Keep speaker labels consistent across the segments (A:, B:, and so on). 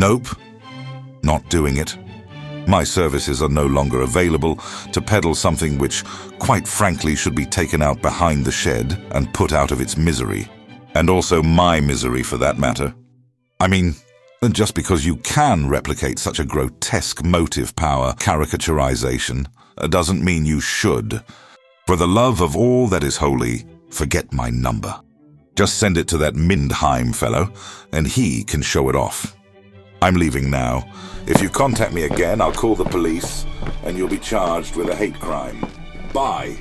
A: Nope, not doing it. My services are no longer available to peddle something which, quite frankly, should be taken out behind the shed and put out of its misery. And also my misery, for that matter. I mean, just because you can replicate such a grotesque motive power caricaturization doesn't mean you should. For the love of all that is holy, forget my number. Just send it to that Mindheim fellow, and he can show it off. I'm leaving now. If you contact me again, I'll call the police, and you'll be charged with a hate crime. Bye.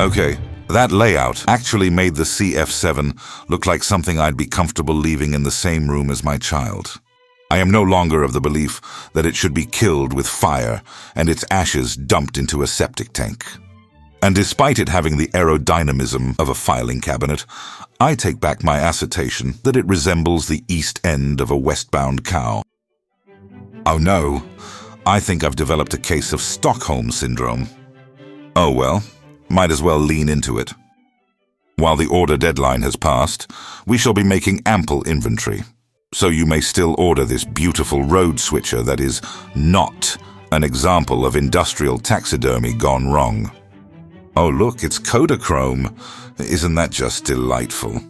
A: Okay, that layout actually made the CF7 look like something I'd be comfortable leaving in the same room as my child. I am no longer of the belief that it should be killed with fire and its ashes dumped into a septic tank. And despite it having the aerodynamism of a filing cabinet, I take back my assertion that it resembles the east end of a westbound cow. Oh no, I think I've developed a case of Stockholm Syndrome. Oh well, might as well lean into it. While the order deadline has passed, we shall be making ample inventory. So you may still order this beautiful road switcher that is not an example of industrial taxidermy gone wrong. Oh look, it's Kodachrome. Isn't that just delightful?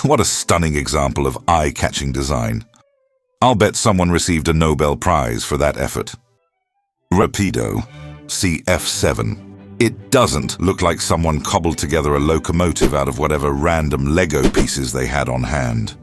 A: What a stunning example of eye-catching design. I'll bet someone received a Nobel Prize for that effort. Rapido, CF7. It doesn't look like someone cobbled together a locomotive out of whatever random Lego pieces they had on hand.